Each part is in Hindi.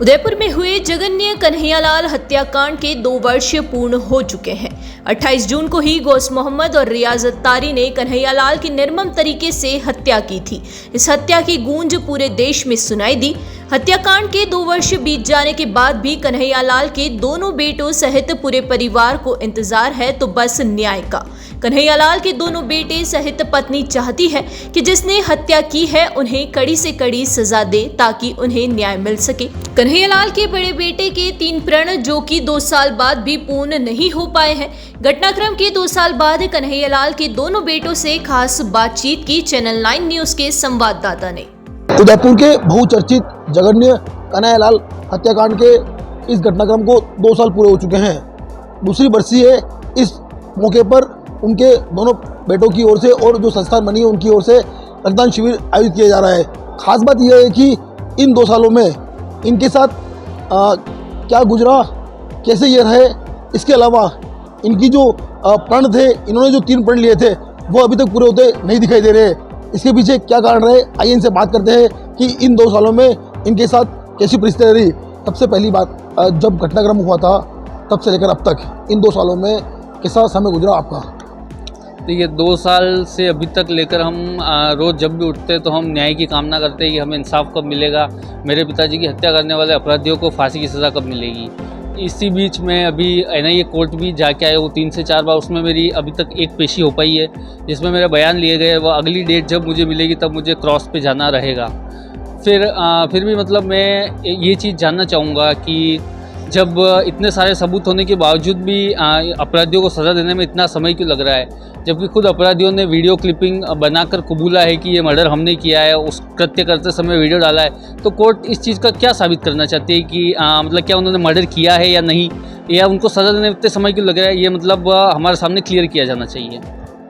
उदयपुर में हुए जगन्य कन्हैयालाल हत्याकांड के 2 वर्ष पूर्ण हो चुके हैं। 28 जून को ही गौस मोहम्मद और रियाज अत्तारी ने कन्हैयालाल की निर्मम तरीके से हत्या की थी। इस हत्या की गूंज पूरे देश में सुनाई दी। हत्याकांड के 2 वर्ष बीत जाने के बाद भी कन्हैयालाल के दोनों बेटों सहित पूरे परिवार को इंतजार है तो बस न्याय का। कन्हैयालाल के दोनों बेटे सहित पत्नी चाहती है कि जिसने हत्या की है उन्हें कड़ी से कड़ी सजा दे ताकि उन्हें न्याय मिल सके। कन्हैयालाल के बड़े बेटे के 3 प्रण जो कि 2 साल बाद भी पूर्ण नहीं हो पाए हैं। घटनाक्रम के 2 साल बाद कन्हैयालाल के दोनों बेटों से खास बातचीत की चैनल 9 न्यूज के संवाददाता ने। उदयपुर के बहुचर्चित जगन्य कन्हैयालाल हत्याकांड के इस घटनाक्रम को 2 साल पूरे हो चुके हैं। दूसरी बरसी है। इस मौके पर उनके दोनों बेटों की ओर से और जो संस्थान बनी है उनकी ओर से रक्तदान शिविर आयोजित किया जा रहा है। खास बात यह है कि इन 2 सालों में इनके साथ क्या गुजरा, कैसे ये रहे, इसके अलावा इनकी जो प्रण थे, इन्होंने जो 3 प्रण लिए थे वो अभी तक पूरे होते नहीं दिखाई दे रहे। इसके पीछे क्या कारण रहे, आइए इनसे बात करते हैं कि इन 2 सालों में इनके साथ कैसी परिस्थिति रही। सबसे पहली बात, जब घटनाक्रम हुआ था तब से लेकर अब तक इन 2 सालों में कैसा समय गुजरा आपका? देखिए, 2 साल से अभी तक लेकर हम रोज़ जब भी उठते तो हम न्याय की कामना करते हैं कि हमें इंसाफ कब मिलेगा, मेरे पिताजी की हत्या करने वाले अपराधियों को फांसी की सज़ा कब मिलेगी। इसी बीच में अभी NIA कोर्ट भी जाके आए वो 3 से 4 बार। उसमें मेरी अभी तक एक पेशी हो पाई है जिसमें मेरे बयान लिए गए। वह अगली डेट जब मुझे मिलेगी तब मुझे क्रॉस पे जाना रहेगा। फिर भी मतलब मैं ये चीज़ जानना चाहूँगा कि जब इतने सारे सबूत होने के बावजूद भी अपराधियों को सज़ा देने में इतना समय क्यों लग रहा है, जबकि खुद अपराधियों ने वीडियो क्लिपिंग बनाकर कबूला है कि ये मर्डर हमने किया है, उस कृत्य करते समय वीडियो डाला है। तो कोर्ट इस चीज़ का क्या साबित करना चाहती है कि मतलब क्या उन्होंने मर्डर किया है या नहीं, या उनको सज़ा देने में इतने समय क्यों लग रहा है, ये मतलब हमारे सामने क्लियर किया जाना चाहिए।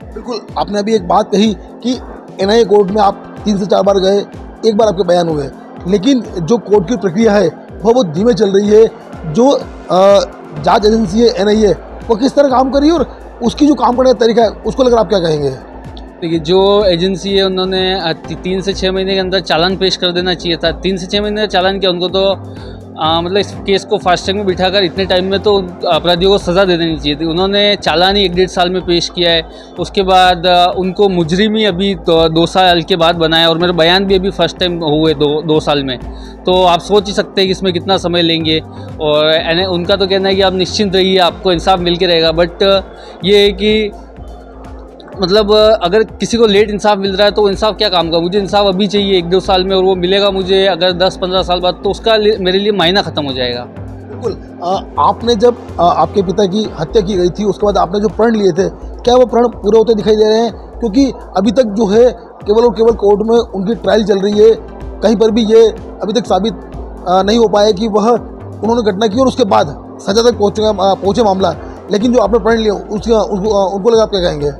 बिल्कुल, आपने अभी एक बात कही कि NIA कोर्ट में आप 3 से 4 बार गए, 1 बार आपके बयान हुए, लेकिन जो कोर्ट की प्रक्रिया है वह बहुत धीमे चल रही है। जो जांच एजेंसी है NIA वो किस तरह काम कर रही है और उसकी जो काम करने का तरीका है उसको लेकर आप क्या कहेंगे? देखिए, जो एजेंसी है उन्होंने 3 से 6 महीने के अंदर चालान पेश कर देना चाहिए था। 3 से 6 महीने का चालान किया उनको, तो मतलब इस केस को फास्ट ट्रैक में बिठाकर इतने टाइम में तो अपराधियों को सज़ा दे देनी चाहिए थी। उन्होंने चालान ही 1-1.5 साल में पेश किया है। उसके बाद उनको मुजरिम ही अभी 2 साल के बाद बनाया और मेरे बयान भी अभी फर्स्ट टाइम हुए 2 साल में। तो आप सोच ही सकते हैं कि इसमें कितना समय लेंगे। और उनका तो कहना है कि आप निश्चिंत रहिए, आपको इंसाफ मिल के रहेगा। बट ये है कि मतलब अगर किसी को लेट इंसाफ मिल रहा है तो वो इंसाफ क्या काम का। मुझे इंसाफ अभी चाहिए 1-2 साल में, और वो मिलेगा मुझे अगर 10-15 साल बाद, तो उसका मेरे लिए मायना ख़त्म हो जाएगा। बिल्कुल, आपने जब आपके पिता की हत्या की गई थी उसके बाद आपने जो प्रण लिए थे, क्या वो प्रण पूरे होते दिखाई दे रहे हैं? क्योंकि अभी तक जो है केवल और केवल कोर्ट में उनकी ट्रायल चल रही है। कहीं पर भी ये अभी तक साबित नहीं हो पाया कि वह उन्होंने घटना की और उसके बाद सजा तक पहुँचे मामला। लेकिन जो आपने प्रण लिए उनको लगा आप क्या कहेंगे?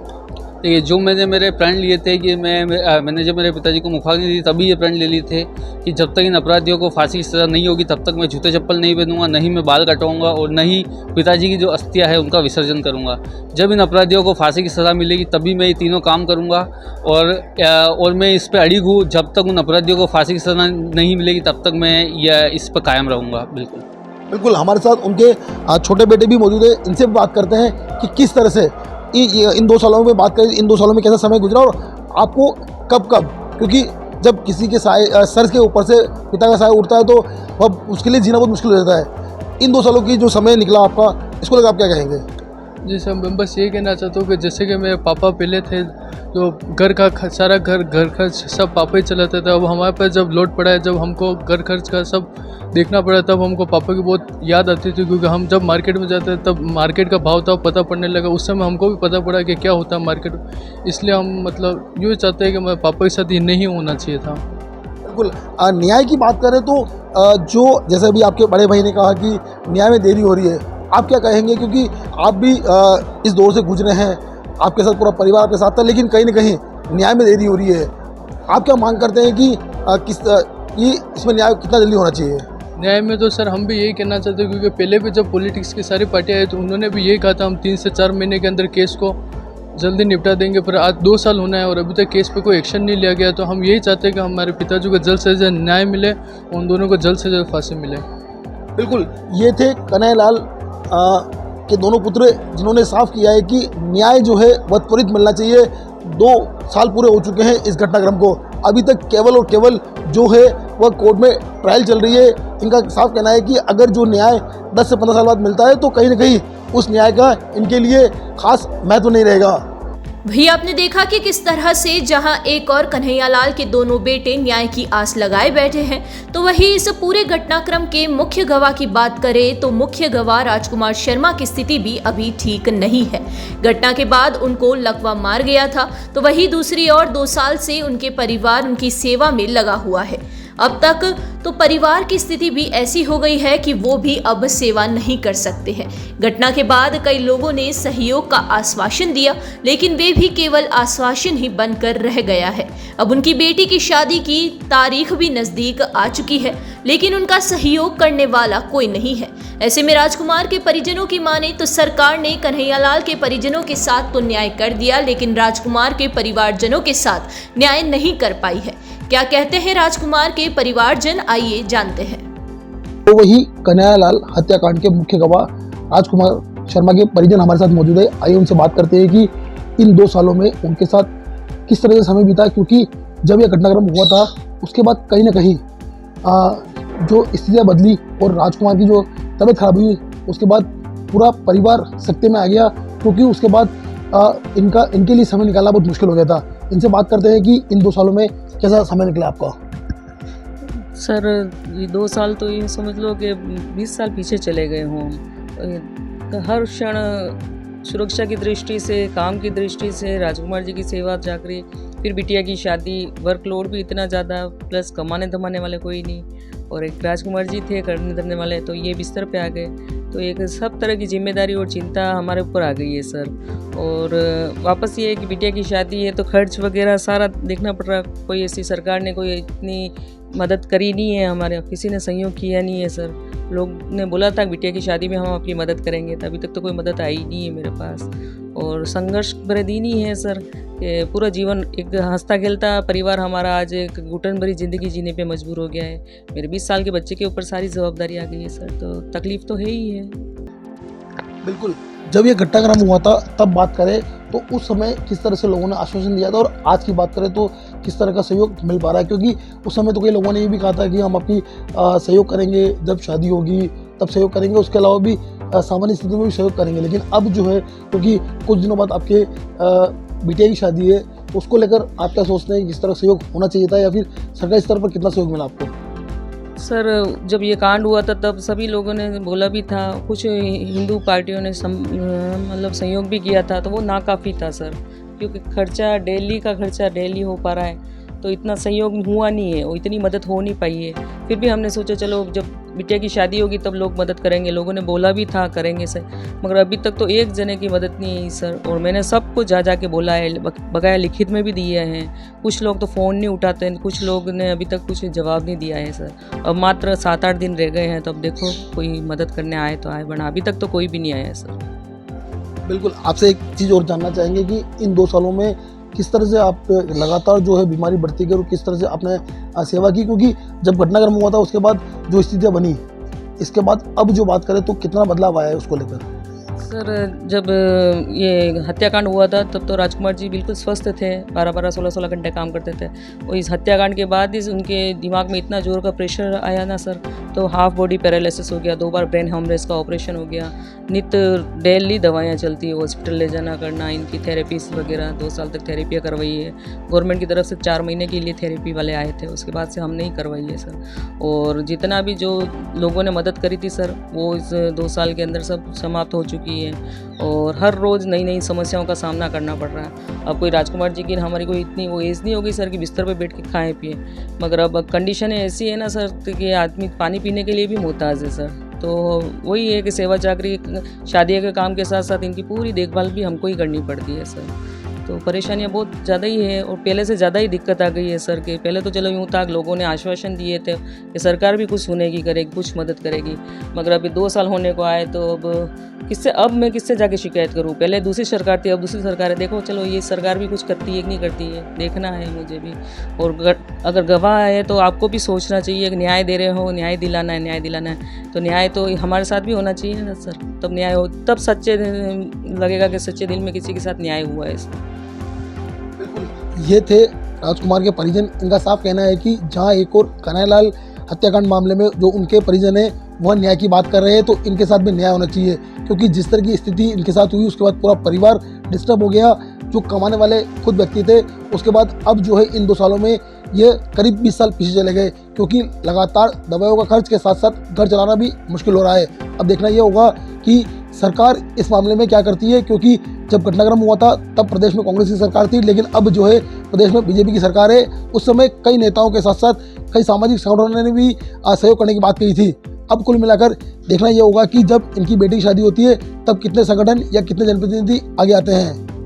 देखिए, जो मेरे प्रण लिए थे कि मैंने जब मेरे पिताजी को मुखाग्नि दी तभी ये प्रण ले लिए थे कि जब तक इन अपराधियों को फांसी की सज़ा नहीं होगी तब तक मैं जूते चप्पल नहीं पहनूंगा, नहीं मैं बाल कटवाऊंगा और न ही पिताजी की जो अस्थियां है उनका विसर्जन करूंगा। जब इन अपराधियों को फांसी की सज़ा मिलेगी तभी मैं ये तीनों काम करूंगा। और मैं इस पर अड़िग हूँ, जब तक उन अपराधियों को फांसी की सज़ा नहीं मिलेगी तब तक मैं इस पर कायम रहूँगा। बिल्कुल, हमारे साथ उनके छोटे बेटे भी मौजूद है। इनसे बात करते हैं कि किस तरह से इन 2 सालों में बात करें, इन 2 सालों में कैसा समय गुजरा और आपको कब, क्योंकि जब किसी के सर के ऊपर से पिता का साया उठता है तो वह उसके लिए जीना बहुत मुश्किल हो जाता है। इन 2 सालों की जो समय निकला आपका, इसको लेकर आप क्या कहेंगे? जी सर, मैं बस ये कहना चाहता हूँ कि जैसे कि मेरे पापा पहले थे जो घर का सारा घर खर्च सब पापा ही चलाते थे। अब हमारे पास जब लोड पड़ा है, जब हमको घर खर्च का सब देखना पड़ा, तब हमको पापा की बहुत याद आती थी। क्योंकि हम जब मार्केट में जाते थे तब मार्केट का भाव था पता पड़ने लगा। उस समय हमको भी पता पड़ा कि क्या होता है मार्केट। इसलिए हम मतलब यूँ चाहते हैं कि मैं पापा के साथ ये नहीं होना चाहिए था। बिल्कुल, न्याय की बात करें तो जो जैसे अभी आपके बड़े भाई ने कहा कि न्याय में देरी हो रही है, आप क्या कहेंगे? क्योंकि आप भी इस दौर से गुजरे हैं, आपके साथ पूरा परिवार आपके साथ था, लेकिन कहीं ना कहीं न्याय में देरी हो रही है। आप क्या मांग करते हैं कि इसमें न्याय कितना जल्दी होना चाहिए? न्याय में तो सर हम भी यही कहना चाहते हैं, क्योंकि पहले भी जब पॉलिटिक्स की सारी पार्टियाँ आई तो उन्होंने भी यही कहा था हम 3 से 4 महीने के अंदर केस को जल्दी निपटा देंगे। पर आज 2 साल होना है और अभी तक केस पे कोई एक्शन नहीं लिया गया। तो हम यही चाहते हैं कि हमारे पिताजी को जल्द से जल्द न्याय मिले, उन दोनों को जल्द से जल्द फांसी मिले। बिल्कुल, ये थे कन्हैयालाल के दोनों पुत्र जिन्होंने साफ किया है कि न्याय जो है वह त्वरित मिलना चाहिए। 2 साल पूरे हो चुके हैं इस घटनाक्रम को, अभी तक केवल और केवल जो है वह कोर्ट में ट्रायल चल रही है। इनका साफ कहना है कि अगर जो न्याय 10 से 15 साल बाद मिलता है तो कहीं ना कहीं उस न्याय का इनके लिए खास महत्व नहीं रहेगा। वही आपने देखा कि किस तरह से जहां एक और कन्हैयालाल के दोनों बेटे न्याय की आस लगाए बैठे हैं, तो वही इस पूरे घटनाक्रम के मुख्य गवाह की बात करें तो मुख्य गवाह राजकुमार शर्मा की स्थिति भी अभी ठीक नहीं है। घटना के बाद उनको लकवा मार गया था, तो वही दूसरी ओर 2 साल से उनके परिवार उनकी सेवा में लगा हुआ है। अब तक तो परिवार की स्थिति भी ऐसी हो गई है कि वो भी अब सेवा नहीं कर सकते हैं। घटना के बाद कई लोगों ने सहयोग का आश्वासन दिया, लेकिन वे भी केवल आश्वासन ही बनकर रह गया है। अब उनकी बेटी की शादी की तारीख भी नजदीक आ चुकी है, लेकिन उनका सहयोग करने वाला कोई नहीं है। ऐसे में राजकुमार के परिजनों की माने तो सरकार ने कन्हैयालाल के परिजनों के साथ तो न्याय कर दिया, लेकिन राजकुमार के परिवारजनों के साथ न्याय नहीं कर पाई है। क्या कहते हैं राजकुमार के परिवारजन, आइए जानते हैं। तो वही कन्हैयालाल हत्याकांड के मुख्य गवाह राजकुमार शर्मा के परिजन हमारे साथ मौजूद है। आइए उनसे बात करते हैं कि इन 2 सालों में उनके साथ किस तरह से समय बीता, क्योंकि जब यह घटनाक्रम हुआ था उसके बाद कहीं ना कहीं जो स्थितियाँ बदली और राजकुमार की जो तबीयत खराब हुई, उसके बाद पूरा परिवार सकते में आ गया, क्योंकि उसके बाद इनके लिए समय निकालना बहुत मुश्किल हो गया था। इनसे बात करते हैं कि इन 2 सालों में कैसा समय निकला आपका। सर ये 2 साल तो ये समझ लो कि 20 साल पीछे चले गए हों। हर क्षण सुरक्षा की दृष्टि से, काम की दृष्टि से, राजकुमार जी की सेवा चाकरी, फिर बिटिया की शादी, वर्कलोड भी इतना ज़्यादा, प्लस कमाने धमाने वाले कोई नहीं, और एक राजकुमार जी थे करने धरने वाले, तो ये बिस्तर पे आ गए। तो एक सब तरह की जिम्मेदारी और चिंता हमारे ऊपर आ गई है सर। और वापस ये है कि बिटिया की शादी है तो खर्च वगैरह सारा देखना पड़ रहा। कोई ऐसी सरकार ने कोई इतनी मदद करी नहीं है, हमारे किसी ने सहयोग किया नहीं है सर। लोग ने बोला था बिटिया की शादी में हम आपकी मदद करेंगे, अभी तक तो कोई मदद आई नहीं है मेरे पास। और संघर्ष भरे दिन ही है सर कि पूरा जीवन एक हंसता खेलता परिवार हमारा आज एक घुटन भरी ज़िंदगी जीने पे मजबूर हो गया है। मेरे 20 साल के बच्चे के ऊपर सारी जिम्मेदारी आ गई है सर, तो तकलीफ़ तो है ही है। बिल्कुल, जब ये घटनाक्रम हुआ था तब बात करें तो उस समय किस तरह से लोगों ने आश्वासन दिया था, और आज की बात करें तो किस तरह का सहयोग मिल पा रहा है, क्योंकि उस समय तो कई लोगों ने ये भी कहा था कि हम आपकी सहयोग करेंगे, जब शादी होगी तब सहयोग करेंगे, उसके अलावा भी सामान्य स्थिति में भी सहयोग करेंगे। लेकिन अब जो है, क्योंकि कुछ दिनों बाद आपके बिटिया की शादी है, तो उसको लेकर आप क्या सोचते हैं, किस तरह सहयोग होना चाहिए था, या फिर सरकारी स्तर पर कितना सहयोग मिला आपको? सर जब ये कांड हुआ था तब सभी लोगों ने बोला भी था, कुछ हिंदू पार्टियों ने मतलब सहयोग भी किया था, तो वो नाकाफ़ी था सर, क्योंकि खर्चा डेली का खर्चा डेली हो पा रहा है, तो इतना सहयोग हुआ नहीं है, वो इतनी मदद हो नहीं पाई है। फिर भी हमने सोचा चलो जब बिटिया की शादी होगी तब लोग मदद करेंगे, लोगों ने बोला भी था करेंगे सर, मगर अभी तक तो एक जने की मदद नहीं आई सर। और मैंने सबको जा के बोला है, बकाया लिखित में भी दिए हैं। कुछ लोग तो फ़ोन नहीं उठाते हैं, कुछ लोग ने अभी तक कुछ जवाब नहीं दिया है सर। अब मात्र 7-8 दिन रह गए हैं, तो अब देखो कोई मदद करने आए तो आए, वरना अभी तक तो कोई भी नहीं आया है सर। बिल्कुल, आपसे एक चीज़ और जानना चाहेंगे कि इन 2 सालों में किस तरह से आप लगातार जो है बीमारी बढ़ती गई और किस तरह से आपने सेवा की, क्योंकि जब घटनाक्रम हुआ था उसके बाद जो स्थितियाँ बनी, इसके बाद अब जो बात करें तो कितना बदलाव आया है उसको लेकर? सर जब ये हत्याकांड हुआ था तब तो राजकुमार जी बिल्कुल स्वस्थ थे, 12-12, 16-16 घंटे काम करते थे। और इस हत्याकांड के बाद ही उनके दिमाग में इतना जोर का प्रेशर आया ना सर, तो हाफ बॉडी पैरालिसिस हो गया, 2 बार ब्रेन हेमरेज का ऑपरेशन हो गया, नित्य डेली दवाइयाँ चलती है, हॉस्पिटल ले जाना करना, इनकी थेरेपीज वगैरह 2 साल तक थेरेपियाँ करवाई है। गवर्नमेंट की तरफ से 4 महीने के लिए थेरेपी वाले आए थे, उसके बाद से हमने ही करवाई है सर। और जितना भी जो लोगों ने मदद करी थी सर, वो इस 2 साल के अंदर सब समाप्त हो चुकी है, और हर रोज़ नई नई समस्याओं का सामना करना पड़ रहा है। अब कोई राजकुमार जी की हमारी कोई इतनी वो एज नहीं होगी सर कि बिस्तर पे बैठ के खाएं पिए, मगर अब कंडीशनें ऐसी है ना सर कि आदमी पानी पीने के लिए भी मोहताज है सर। तो वही है कि सेवा चाकरी, शादी के काम के साथ साथ इनकी पूरी देखभाल भी हमको ही करनी पड़ती है सर। तो परेशानियाँ बहुत ज़्यादा ही है और पहले से ज़्यादा ही दिक्कत आ गई है सर के। पहले तो चलो यूँ था लोगों ने आश्वासन दिए थे कि सरकार भी कुछ सुनेगी, करेगी, कुछ मदद करेगी, मगर अभी 2 साल होने को आए तो अब मैं किससे जाके शिकायत करूँ। पहले दूसरी सरकार थी, अब दूसरी सरकार है। देखो चलो ये सरकार भी कुछ करती है कि नहीं करती है, देखना है मुझे भी। और अगर गवाह है तो आपको भी सोचना चाहिए कि न्याय दे रहे हो, न्याय दिलाना है, तो न्याय तो हमारे साथ भी होना चाहिए ना सर। तब न्याय हो, तब सच्चे लगेगा कि सच्चे दिल में किसी के साथ न्याय हुआ है। ये थे राजकुमार के परिजन। इनका साफ कहना है कि जहां एक और कन्हैयालाल हत्याकांड मामले में जो उनके परिजन हैं वह न्याय की बात कर रहे हैं, तो इनके साथ भी न्याय होना चाहिए, क्योंकि जिस तरह की स्थिति इनके साथ हुई उसके बाद पूरा परिवार डिस्टर्ब हो गया। जो कमाने वाले खुद व्यक्ति थे, उसके बाद अब जो है इन 2 सालों में ये करीब 20 साल पीछे चले गए, क्योंकि लगातार दवाइयों का खर्च के साथ साथ घर चलाना भी मुश्किल हो रहा है। अब देखना ये होगा कि सरकार इस मामले में क्या करती है, क्योंकि जब घटनाक्रम हुआ था तब प्रदेश में कांग्रेस की सरकार थी, लेकिन अब जो है प्रदेश में बीजेपी की सरकार है। उस समय कई नेताओं के साथ साथ कई सामाजिक संगठनों ने भी सहयोग करने की बात कही थी। अब कुल मिलाकर देखना ये होगा कि जब इनकी बेटी की शादी होती है तब कितने संगठन या कितने जनप्रतिनिधि आगे आते हैं।